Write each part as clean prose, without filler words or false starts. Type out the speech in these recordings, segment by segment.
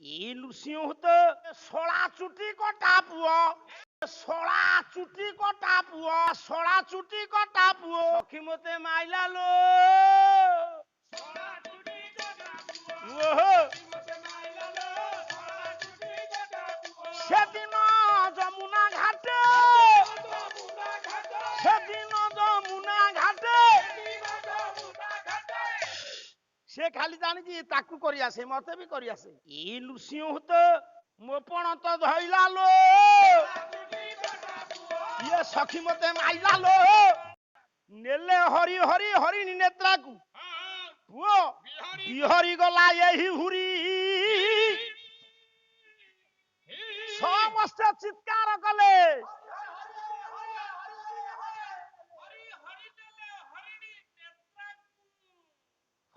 ଇ ନୃସିଂହ ତ ଶଳା ଚୁଟି କଟା ପୁଅ, ଶଳା ଚୁଟି କଟା ପୁଅ, ଶଳା ଚୁଟି କଟା ପୁଅ ସଖୀ ମତେ ମାଇଲା ଲୋ। সেদিন যমুনা ঘাটে, সেদিন যমুনা ঘাটে সে খালি জানিଛି ତାକୁ କରି ଆସେ ମତେ ବି କରି ଆସେ। ଇ ନୃସିଂହ ତ ମୋ ପଣ ତ ଧଇଲା ଲୋ, ଇଏ ସଖୀ ମତେ ମାଇଲା ଲୋ। ନେଲେ ହରି ହରି ହରିଣୀ ନେତ୍ରାକୁ, ପୁଅ ବିହରି ଗଲା ଏହି ହୁରି। ସମସ୍ତେ ଚିତ୍କାର କଲେ।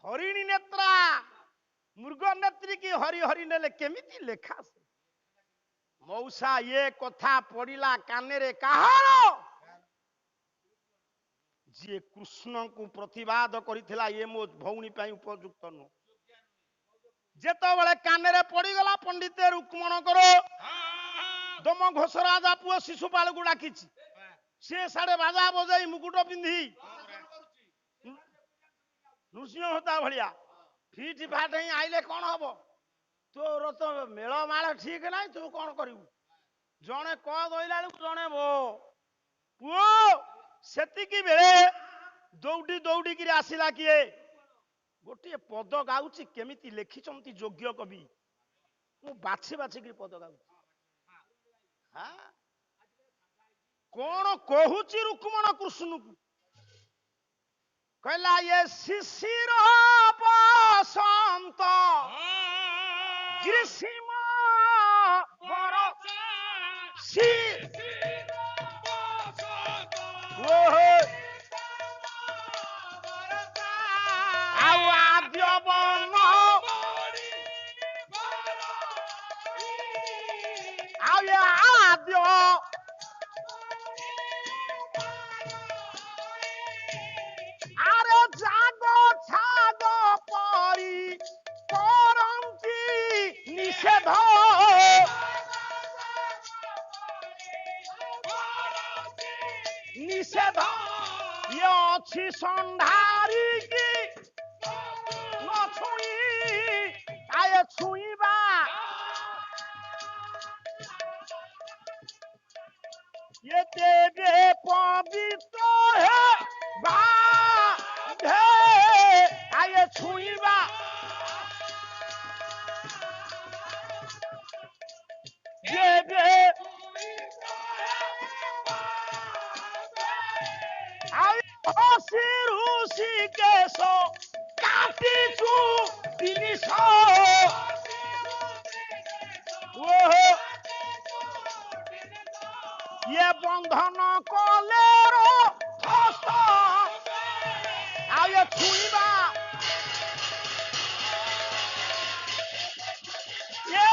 ହରିଣୀ ନେତ୍ରା ମୃଗ ନେତ୍ରୀ କି ହରି ହରି ନେଲେ କେମିତି ଲେଖା ସେ। ମଉସା ଏ କଥା ପଡିଲା କାନରେ କାହାର? ଯିଏ କୃଷ୍ଣଙ୍କୁ ପ୍ରତିବାଦ କରିଥିଲା ଏ ମୋ ଭଉଣୀ ପାଇଁ ଉପଯୁକ୍ତ ନୁହଁ। ଯେତେବେଳେ କାନରେ ପଡିଗଲା ପଣ୍ଡିତ ରୁକ୍ମଣଙ୍କର ଦମ ଘୋଷ ରାଜା ପୁଅ ଶିଶୁପାଳକୁ ଡାକିଛି। ସେ ସାଡେ ବାଜା ବଜାଇ ମୁକୁଟ ପିନ୍ଧି ନୃସିଂହ ହୋତା ଭଳିଆ ଫିଟ୍ ଫାଟ ହିଁ ଆଇଲେ କଣ ହବ? ତୋର ତ ମେଳମାଳ ଠିକ ନାହିଁ, ତୁ କଣ କରିବୁ? ଜଣେ କ କହିଲା ବେଳକୁ ଜଣେ ବୋ। ପୁଅ ସେତିକି ବେଳେ ଦୌଡ଼ି ଦୌଡ଼ିକିରି ଆସିଲା କିଏ? ଗୋଟିଏ ପଦ ଗାଉଛି, କେମିତି ଲେଖିଛନ୍ତି ଯୋଗ୍ୟ କବି। ମୁଁ ବାଛି ବାଛିକି ପଦ ଗାଉଛି। କଣ କହୁଛି ରୁକ୍ମଣ କୃଷ୍ଣକୁ? କହିଲା ଏ ଶିଶିର ବସନ୍ତ ଗ୍ରୀଷ୍ମ ବରଷା ଆଉ ଆଦ୍ୟ ବନ ଆଉ ଆଦ୍ୟ ଆରେ ଜାଗ ଛାଗ ପରି କରନ୍ତି ନିଷେଧ। ନିଷେଧ ଇଏ ଅଛି ଷଣ୍ଢାରିକି ନ ଛୁଇଁ ଆଏ ଛୁଇଁବା। ये तेरे पवित्र है बाधे आये छुईबा। ये बे आये हसी रूसी के सो काटी चू तिनिसो ये बंधन कलेरो हस्त आये छुईबा। ये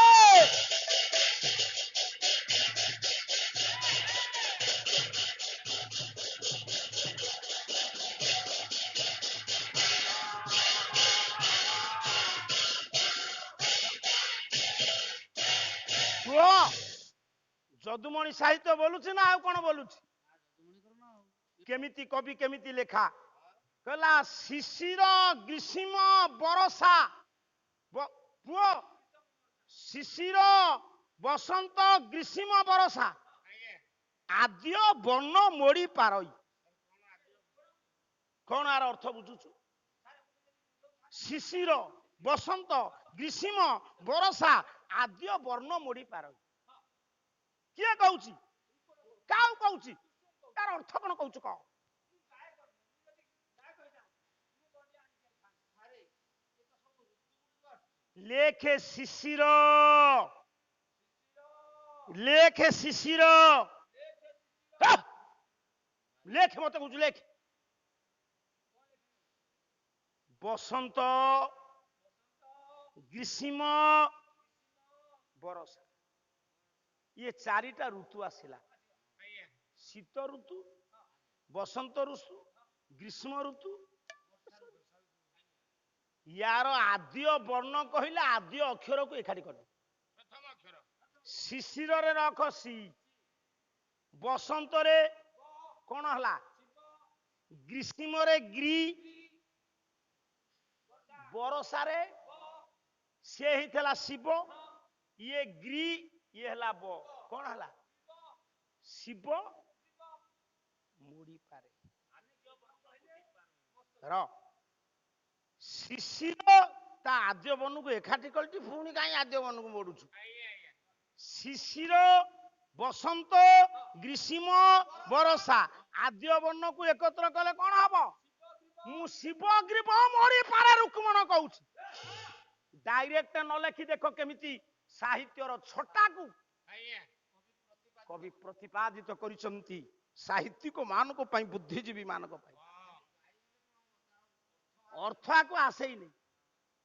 যদুমণি সাহিত্য বলুছি না আর কোন বলুছি? কেমিতি কবি কেমিতি লেখা কলা শিশির গ্রীষ্ম বরষা পুয় শিশির বসন্ত গ্রীষ্ম বরষা আদ্য বর্ণ মোড়ি পারই। কোন আর অর্থ বুঝুছু? শিশির বসন্ত গ্রীষ্ম বরষা আদ্য বর্ণ মোড়ি পারই। কিଏ କହୁଛି? କାହାକୁ କହୁଛି? ତାର ଅର୍ଥ କଣ କହୁଛୁ କହ? ଲେଖେ ଶିଶିର, ଲେଖେ ଶିଶିର, ଲେଖେ ମତେ କହୁଛୁ ଲେଖେ। ବସନ୍ତ ଗ୍ରୀଷ୍ମ ବରଷା ये चारिटा ऋतु आसिला। शीत ऋतु, बसंत ऋतु, ग्रीष्म ऋतु। यार आद्य वर्ण कहले आद्य अक्षर को एकाठी कर। ଶିଶିରରେ ରଖ ସି, ବସନ୍ତରେ କଣ ହେଲା ଗ୍ରୀଷ୍ମରେ ଗ୍ରୀ, ବରଷାରେ ସେ ହେଇଥିଲା ଶିବ, ଇଏ ଗ୍ରୀ ଇଏ ହେଲା ବ, କଣ ହେଲା ଶିବ ମୋଡି ପାରେ ର ଶିଶିର ତା ଆଦ୍ୟ ବନକୁ ଏକାଠି କରିଛି, ପୁଣି କାହିଁ ଆଦ୍ୟ ବନକୁ ମୋଡୁଛୁ? ଶିଶିର, ବସନ୍ତ, ଗ୍ରୀଷ୍ମ, ବରଷା ଆଦ୍ୟ ବର୍ଣ୍ଣକୁ ଏକତ୍ର କଲେ କଣ ହବ? ମୁଁ ଶିବ ଗ୍ରୀବ ମୋଡି ପାରେ ରୁକ୍ମଣ କହୁଛି। ଡାଇରେକ୍ଟ ନ ଲେଖି ଦେଖ କେମିତି ସାହିତ୍ୟର ଛଟାକୁ କବି ପ୍ରତିପାଦିତ କରିଛନ୍ତି ସାହିତ୍ୟିକ ମାନଙ୍କ ପାଇଁ, ବୁଦ୍ଧିଜୀବୀ ମାନଙ୍କ ପାଇଁ। ଅର୍ଥକୁ ଆସେଇନି।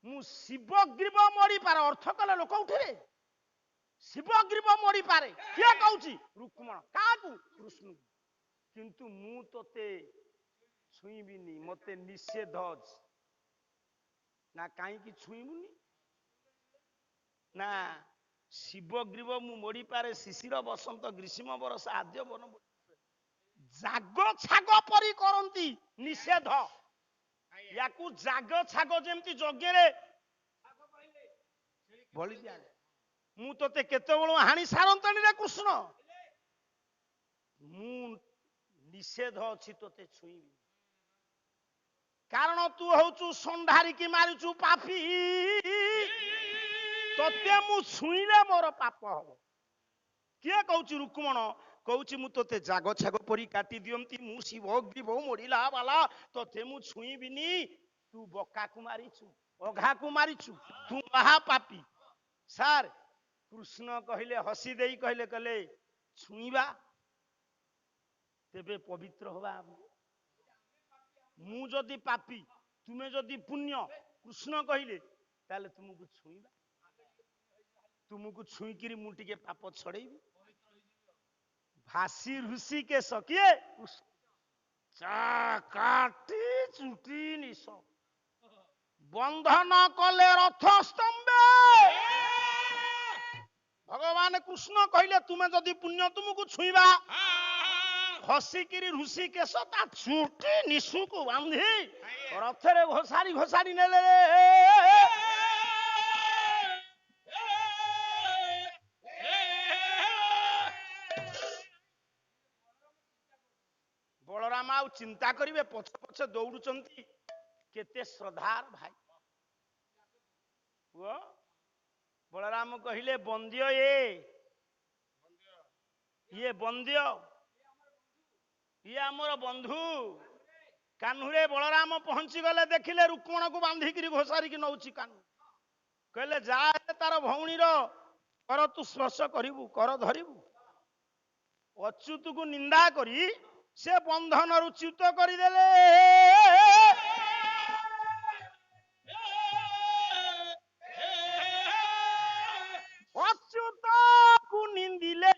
ମୁଁ ଶିବ ଗ୍ରୀବ ମୋଡି ପାରେ ଅର୍ଥ କଲେ ଲୋକ ଉଠିବେ। ଶିବ ଗ୍ରୀବ ମୋଡି ପାରେ କିଏ କହୁଛି? ରୁକ୍ମଣ। କାହାକୁ? କୃଷ୍ଣ। କିନ୍ତୁ ମୁଁ ତୋତେ ଛୁଇଁବିନି, ମତେ ନିଷେଧ ଅଛି। ନା କାହିଁକି ଛୁଇଁବୁନି? ନା ଶିବ ଗ୍ରୀବ ମୁଁ ମୋଡି ପାରେ, ଶିଶିର, ବସନ୍ତ, ଗ୍ରୀଷ୍ମ, ବରଷା ଆଦ୍ୟ ବନ ଜାଗ ଛାଗ ପରି କରନ୍ତି ନିଷେଧ। ୟାକୁ ଜାଗ ଛାଗ ଯେମିତି ଯଜ୍ଞରେ ବଳି ଦିଆଯାଏ। ମୁଁ ତୋତେ କେତେବେଳୁ ହାଣି ସାରନ୍ତଣି ରେ କୃଷ୍ଣ, ମୁଁ ନିଷେଧ ଅଛି ତୋତେ ଛୁଇଁବି। କାରଣ ତୁ ହଉଛୁ ଷଣ୍ଢାରିକି ମାରିଛୁ ପାପୀ, ତୋତେ ମୁଁ ଛୁଇଁଲେ ମୋର ପାପ ହବ। କିଏ କହୁଛି? ରୁକ୍ମଣ କହୁଛି ମୁଁ ତୋତେ ଜାଗ ଛାଗ ପରି କାଟି ଦିଅନ୍ତି, ମୁଁ ଶିବ ଗ୍ରୀବ ମୋଡିଲା ବାଲା ତୋତେ ମୁଁ ଛୁଇଁବିନି। ତୁ ବକାକୁ ମାରିଛୁ, ଅଘାକୁ ମାରିଛୁ, ତୁ ମହାପାପୀ। ସାର୍ କୃଷ୍ଣ କହିଲେ, ହସି ଦେଇ କହିଲେ, କହିଲେ ଛୁଇଁବା ତେବେ ପବିତ୍ର ହବା। ମୁଁ ଯଦି ପାପୀ, ତୁମେ ଯଦି ପୁଣ୍ୟ, କୃଷ୍ଣ କହିଲେ ତାହେଲେ ତୁମକୁ ଛୁଇଁବା। ତୁମକୁ ଛୁଇଁକିରି ମୁଁ ଟିକେ ପାପ ଛଡେଇବି। ଭାସି ଋଷି କେଶ କିଏ? କାଟି ଚୁଟି ନିଶ, ବନ୍ଧନ କଲେ ରଥ ସ୍ତମ୍ଭେ। ଭଗବାନ କୃଷ୍ଣ କହିଲେ ତୁମେ ଯଦି ପୁଣ୍ୟ ତୁମକୁ ଛୁଇଁବା। ହସିକିରି ଋଷି କେଶ ତା ଚୁଟି ନିଶୁକୁ ବାନ୍ଧି ରଥରେ ଘୋଷାରି ଘୋଷାରି ନେଲେ। ବଳରାମ ଆଉ ଚିନ୍ତା କରିବେ, ପଛ ପଛ ଦୌଡୁଛନ୍ତି କେତେ ଶ୍ରଦ୍ଧାର ଭାଇ ପୁଅ। ବଳରାମ କହିଲେ ବନ୍ଦ୍ୟ ଇଏ ବନ୍ଦ୍ୟ, ଇଏ ଆମର ବନ୍ଧୁ। କାହ୍ନୁରେ ବଳରାମ ପହଞ୍ଚି ଗଲେ, ଦେଖିଲେ ରୁକ୍ମଣକୁ ବାନ୍ଧିକିରି ଘୋଷାରିକି ନଉଛି କାହ୍ନୁ। କହିଲେ ଯା ତାର ଭଉଣୀର କର ତୁ ସ୍ପର୍ଶ କରିବୁ, କର ଧରିବୁ। ଅଚ୍ୟୁତକୁ ନିନ୍ଦା କରି ସେ ବନ୍ଧନରୁ ଚ୍ୟୁତ କରିଦେଲେ। ଅଚ୍ୟୁତକୁ ନିନ୍ଦିଲେ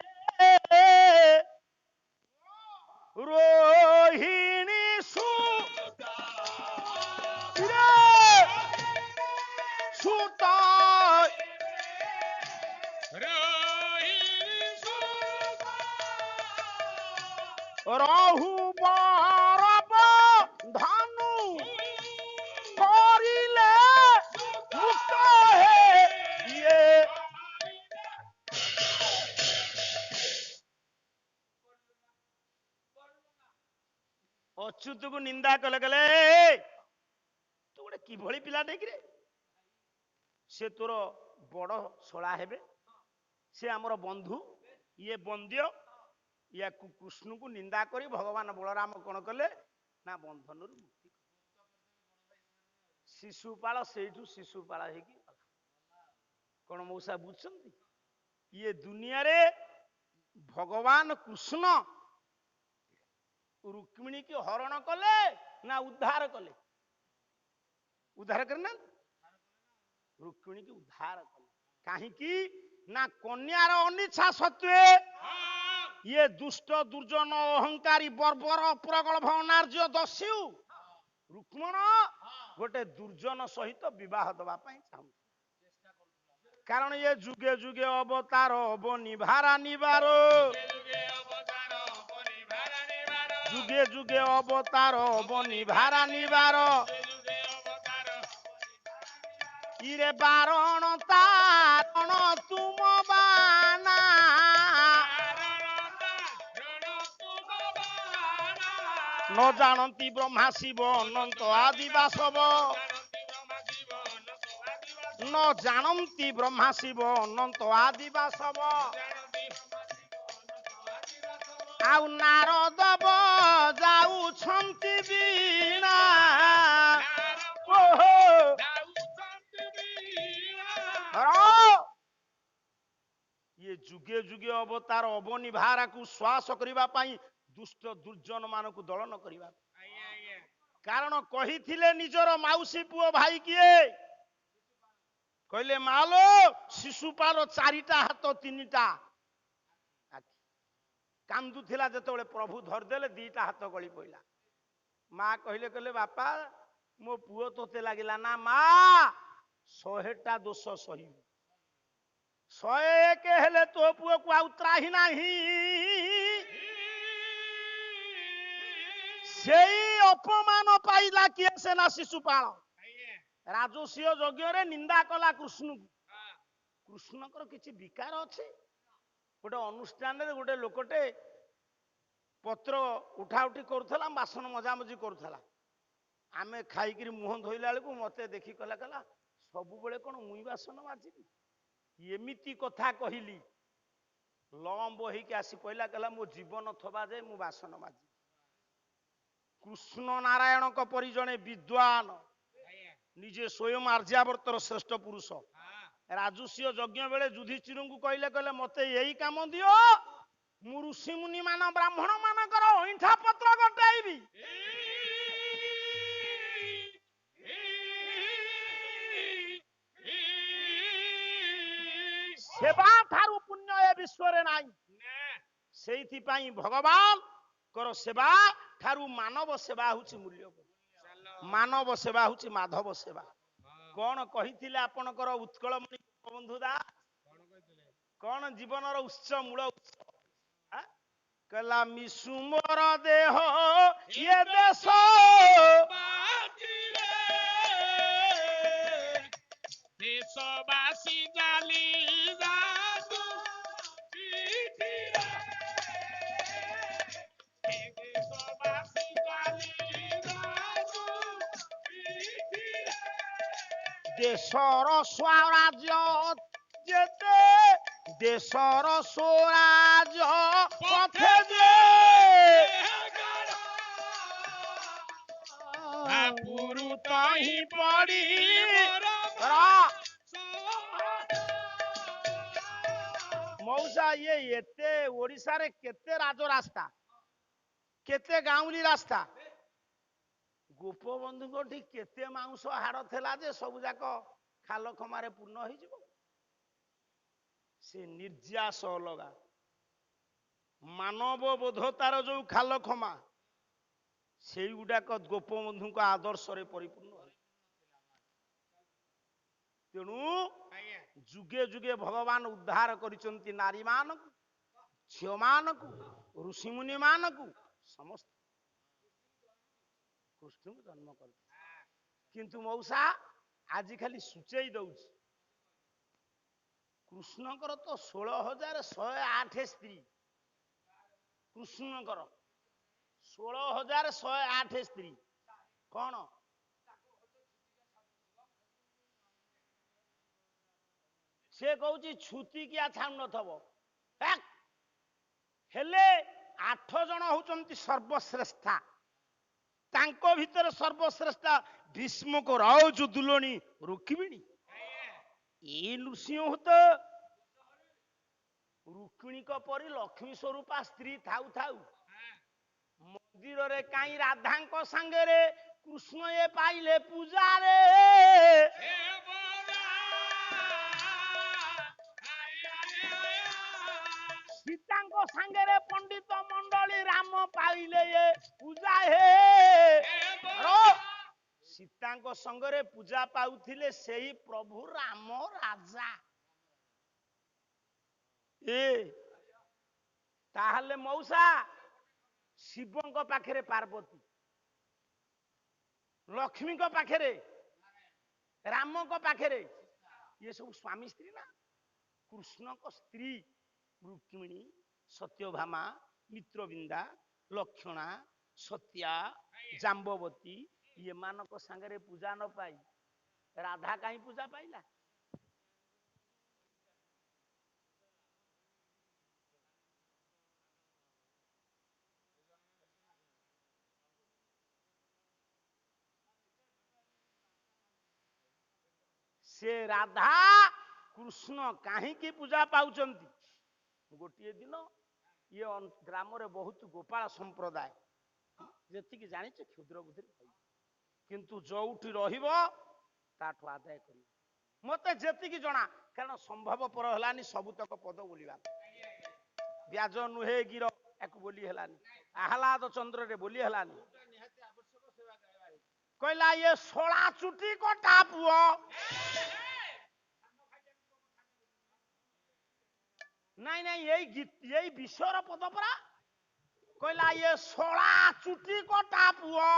ରୋହିଣୀ ସୁତ ରହୁ ବରବ ଧନୁ କରିଲେ ମୁକ୍ତ ହେ ଇଏ। ଅଚ୍ୟୁତକୁ ନିନ୍ଦା କଲେ, କଲେ ତୁ ଗୋଟେ କିଭଳି ପିଲାଟେ କିରେ? ସେ ତୋର ବଡ ଶଳା ହେବେ, ସେ ଆମର ବନ୍ଧୁ, ଇଏ ବନ୍ଦ୍ୟ। ୟାକୁ କୃଷ୍ଣକୁ ନିନ୍ଦା କରି ଭଗବାନ ବଳରାମ କଣ କଲେ ନା ବନ୍ଧନରୁ ମୁକ୍ତି। ଶିଶୁପାଳ ସେଇଠୁ ଶିଶୁପାଳ ହେଇକି ଗଲା। କଣ ମଉସା ବୁଝୁଛନ୍ତି? ଇଏ ଦୁନିଆରେ ଭଗବାନ କୃଷ୍ଣ ରୁକ୍ମିଣୀ କି ହରଣ କଲେ ନା ଉଦ୍ଧାର କଲେ? ଉଦ୍ଧାର କରିନା, ରୁକ୍ମିଣୀ କି ଉଦ୍ଧାର କଲେ। କାହିଁକି ନା କନ୍ୟାର ଅନିଚ୍ଛା ସତ୍ୱେ ଇଏ ଦୁଷ୍ଟ ଦୁର୍ଜନ ଅହଙ୍କାରୀ ବର୍ବର ପ୍ରଗଳଭ ଅନାର୍ଯ୍ୟ ଦସ୍ୟୁ ରୁକ୍ମଣ ଗୋଟେ ଦୁର୍ଜନ ସହିତ ବିବାହ ଦେବା ପାଇଁ ଚାହୁଁ। କାରଣ ଇଏ ଯୁଗେ ଯୁଗେ ଅବତାର ହବ ନିଭାରା ନିବାର ଯୁଗେ ଯୁଗେ ଅବତାର ହବ ନିଭାରା ନିବାର ଇରେ ବାରଣ ତାରଣ ତୁମ ବାନା ନ ଜାଣନ୍ତି ବ୍ରହ୍ମା ଶିବ ଅନନ୍ତ ଆଦିବାସବ ନ ଜାଣନ୍ତି ବ୍ରହ୍ମା ଶିବ ଅନନ୍ତ ଆଦିବାସବ ଆଉ ନାରଦ ଯାଉଛନ୍ତି ବୀଣା ଇଏ ଯୁଗେ ଯୁଗେ ଅବତାର ଅବନି ଭାରାକୁ ଶ୍ୱାସ କରିବା ପାଇଁ ଦୁଷ୍ଟ ଦୁର୍ଜନ ମାନଙ୍କୁ ଦଳନ କରିବା କାରଣ କହିଥିଲେ ନିଜର ମାଉସୀ ପୁଅ ଭାଇ କିଏ କହିଲେ ମାଲୋ ଶିଶୁପାଳ ଚାରିଟା ହାତ ତିନିଟା କାନ୍ଦୁଥିଲା ଯେତେବେଳେ ପ୍ରଭୁ ଧରିଦେଲେ ଦିଟା ହାତ ଗଳି ପଇଲା ମା କହିଲେ ବାପା ମୋ ପୁଅ ତୋତେ ଲାଗିଲା ନା ମା 100ଟା ଦୋଷ ସହିବୁ 101 ହେଲେ ତୋ ପୁଅକୁ ଆଉ ତ୍ରାହି ନାହିଁ ସେଇ ଅପମାନ ପାଇଲା କିଏ ସେନା ଶିଶୁପାଳ ରାଜସ୍ୱ ଯଜ୍ଞରେ ନିନ୍ଦା କଲା କୃଷ୍ଣଙ୍କୁ କୃଷ୍ଣଙ୍କର କିଛି ବିକାର ଅଛି ଗୋଟେ ଅନୁଷ୍ଠାନରେ ଗୋଟେ ଲୋକଟେ ପତ୍ର ଉଠା ଉଠି କରୁଥିଲା ବାସନ ମଜାମଜି କରୁଥିଲା ଆମେ ଖାଇକିରି ମୁହଁ ଧୋଇଲା ବେଳକୁ ମତେ ଦେଖି କହିଲା ସବୁବେଳେ କଣ ମୁଇଁ ବାସନ ମାଜିବି ଏମିତି କଥା କହିଲି ଲମ୍ବ ହେଇକି ଆସି ପଇଲା କହିଲା ମୋ ଜୀବନ ଥବା ଯେ ମୁଁ ବାସନ ମାଜିବି କୃଷ୍ଣ ନାରାୟଣଙ୍କ ପରି ଜଣେ ବିଦ୍ୱାନ ନିଜେ ସ୍ୱୟଂ ଆର୍ଯ୍ୟାବର୍ତ୍ତର ଶ୍ରେଷ୍ଠ ପୁରୁଷ ରାଜସ୍ୱ ଯଜ୍ଞ ବେଳେ ଯୁଧିଷ୍ଠିରଙ୍କୁ କହିଲେ ମତେ ଏଇ କାମ ଦିଅ ମୁଁ ଋଷି ମୁନି ମାନ ବ୍ରାହ୍ମଣ ମାନଙ୍କର ଅଇଁଠା ପତ୍ର ଗୋଟାଇବି ସେବା ଠାରୁ ପୁଣ୍ୟ ଏ ବିଶ୍ୱରେ ନାହିଁ ସେଇଥିପାଇଁ ଭଗବାନଙ୍କର ସେବା ଠାରୁ ମାନବ ସେବା ହଉଛି ମୂଲ୍ୟବୋଧ ମାନବ ସେବା ହଉଛି ମାଧବ ସେବା କଣ କହିଥିଲେ ଆପଣଙ୍କର ଉତ୍କଳମଣି ବନ୍ଧୁ ଦା କଣ ଜୀବନର ଉତ୍ସ ମୂଳ ଉତ୍ସ କହିଲା ମିଶୁ ମୋର ଦେହ ଇଏ ଦେଶ ଦେଶବାସୀ ଜାଲି ଯାଦୁ ଦେଶବାସୀ ଜାଲି ଯାଦୁ ଦେଶର ସ୍ୱରାଜ୍ୟ ଯେତେ ଦେଶର ସ୍ୱରାଜ୍ୟ ପଥେ ଯେ ପୁରୁତ ହିଁ ପଡ଼ି ମଉସା ଇଏ ଏତେ ଓଡିଶାରେ କେତେ ରାଜ ରାସ୍ତା କେତେ ଗାଉଁଲି ରାସ୍ତା ଗୋପବନ୍ଧୁଙ୍କଠି କେତେ ମାଉଁସ ହାଡ ଥିଲା ଯେ ସବୁ ଯାକ ଖାଲ ଖମାରେ ପୂର୍ଣ୍ଣ ହେଇଯିବ ସେ ନିର୍ଯାସ ଅଲଗା ମାନବ ବୋଧତାର ଯୋଉ ଖାଲ ଖମା ସେଇଗୁଡାକ ଗୋପବନ୍ଧୁଙ୍କ ଆଦର୍ଶରେ ପରିପୂର୍ଣ୍ଣ ତେଣୁ ଯୁଗେ ଯୁଗେ ଭଗବାନ ଉଦ୍ଧାର କରିଛନ୍ତି ନାରୀ ମାନଙ୍କୁ ଝିଅ ମାନଙ୍କୁ ଋଷିମୁନି ମାନଙ୍କୁ ସମସ୍ତ କୃଷ୍ଣଙ୍କୁ ଜନ୍ମ କରିଥିଲେ କିନ୍ତୁ ମଉସା ଆଜି ଖାଲି ସୂଚେଇ ଦଉଛି କୃଷ୍ଣଙ୍କର ତ 16,108 ସ୍ତ୍ରୀ କୃଷ୍ଣଙ୍କର 16,108 ସ୍ତ୍ରୀ କଣ ସେ କହୁଛି ଛୁତି କିଆ ଛାଣୁ ନଥବ ହେଲେ 8 ଜଣ ହଉଛନ୍ତି ସର୍ବଶ୍ରେଷ୍ଠା ତାଙ୍କ ଭିତରେ ସର୍ବଶ୍ରେଷ୍ଠା ଭୀଷ୍ମକ ରାଓ ଯୁଦୁଲଣି ରୁକ୍ମିଣୀ ଏଇ ନୃସିଂହ ତ ରୁକ୍ମିଣୀଙ୍କ ପରି ଲକ୍ଷ୍ମୀ ସ୍ୱରୂପା ସ୍ତ୍ରୀ ଥାଉ ଥାଉ ମନ୍ଦିରରେ କାହିଁ ରାଧାଙ୍କ ସାଙ୍ଗରେ କୃଷ୍ଣ ଏ ପାଇଲେ ପୂଜାରେ ସୀତାଙ୍କ ସାଙ୍ଗରେ ପଣ୍ଡିତ ମଣ୍ଡଳୀ ରାମ ପାଇଲେ ଏ ପୂଜା ହେ ସୀତାଙ୍କ ସଙ୍ଗରେ ପୂଜା ପାଉଥିଲେ ସେଇ ପ୍ରଭୁ ରାମ ରାଜା ତାହେଲେ ମଉସା ଶିବଙ୍କ ପାଖରେ ପାର୍ବତୀ, ଲକ୍ଷ୍ମୀଙ୍କ ପାଖରେ, ରାମଙ୍କ ପାଖରେ, ଇଏ ସବୁ ସ୍ୱାମୀ ସ୍ତ୍ରୀ ନା? କୃଷ୍ଣଙ୍କ ସ୍ତ୍ରୀ ରୁକ୍ମିଣୀ, ସତ୍ୟଭାମା, ମିତ୍ରବିନ୍ଦା, ଲକ୍ଷଣା, ସତ୍ୟା, ଜାମ୍ବବତୀ, ଏମାନଙ୍କ ସାଙ୍ଗରେ ପୂଜା ନ ପାଇ ରାଧା କାହିଁ ପୂଜା ପାଇଲା? ସେ ରାଧା କୃଷ୍ଣ କାହିଁକି ପୂଜା ପାଉଛନ୍ତି? ଗୋଟିଏ ଦିନ ଇଏ ଗ୍ରାମରେ ବହୁତ ଗୋପାଳ ସମ୍ପ୍ରଦାୟ, ଯେତିକି ଜାଣିଛେ କ୍ଷୁଦ୍ର ବୁଦ୍ଧିରେ କହିବ, କିନ୍ତୁ ଯୋଉଠି ରହିବ ତାଠୁ ଆଦାୟ କରିବ। ମତେ ଯେତିକି ଜଣା, କାରଣ ସମ୍ଭବପର ହେଲାନି ସବୁତକ ପଦ ବୋଲିବା, ବ୍ୟାଜ ନୁହେ ଗିର ୟାକୁ ବୋଲି ହେଲାନି, ଆହ୍ଲାଦ ଚନ୍ଦ୍ରରେ ବୋଲି ହେଲାନି। କହିଲା ଇଏ 16 ଚୁଟି କଟା ପୁଅ, ନାଇଁ ନାଇଁ ଏଇ ବିଶ୍ୱର ପଦ ପରା। କହିଲା ଇଏ 16 ଚୁଟି କଟା ପୁଅ।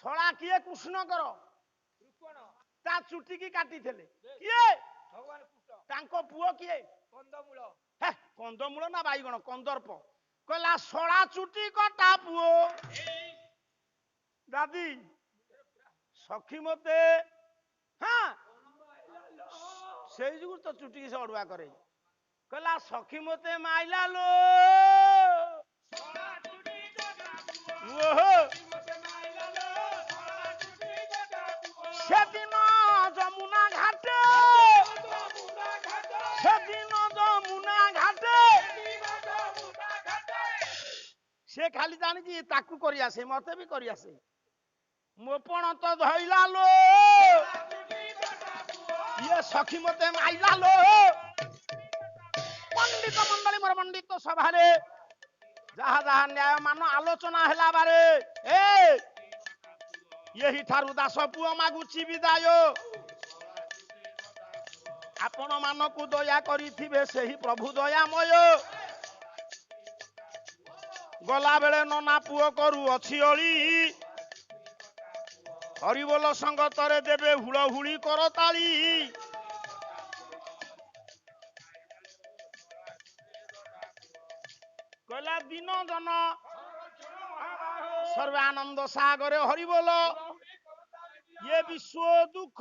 16 କିଏ? କୃଷ୍ଣଙ୍କର। ତା ଚୁଟି କି କାଟିଥିଲେ କିଏ? ତାଙ୍କ ପୁଅ କିଏ? କନ୍ଦମୂଳ। କନ୍ଦମୂଳ ନା ବାଇଗଣ? କନ୍ଦର୍ପ। କହିଲା 16 ଚୁଟି କଟା ପୁଅ। ଦାଦି ସଖୀ ମତେ, ହଁ ସେଇ ଯୁଗୁରୁ ତ ଚୁଟି ସେ ଅଡୁଆ କରେ। କହିଲା ସଖୀ ମତେ ମାଇଲା ଲୋ, ସେଦିନ ଯମୁନା ଘାଟେ, ସେଦିନ ଯମୁନା ଘାଟେ। ସେ ଖାଲି ଜାଣିଛି ତାକୁ କରି ଆସେ, ମତେ ବି କରି ଆସେ। ମୋ ପଣ ତ ଧଇଲା ଲୋ, ଇଏ ସଖୀ ମତେ ମାଇଲା ଲୋ। ପଣ୍ଡିତ ମଣ୍ଡଳୀ ମୋର ପଣ୍ଡିତ ସଭାରେ ଯାହା ଯାହା ନ୍ୟାୟ ମାନ ଆଲୋଚନା ହେଲା ବାରେ, ଏହି ଠାରୁ ଦାସ ପୁଅ ମାଗୁଛି ବିଦାୟ। ଆପଣ ମାନଙ୍କୁ ଦୟା କରିଥିବେ ସେହି ପ୍ରଭୁ ଦୟାମୟ। ଗଲା ବେଳେ ନନା ପୁଅ କରୁ ଅଛି ଅଳି, ହରିବୋଲ ସଙ୍ଗତରେ ଦେବେ ହୁଳହୁଳି କରତାଳି। କହିଲା ଦିନ ଜନ ସର୍ବାନନ୍ଦ ସାଗରେ ହରିବୋଲ, ये विश्व दुख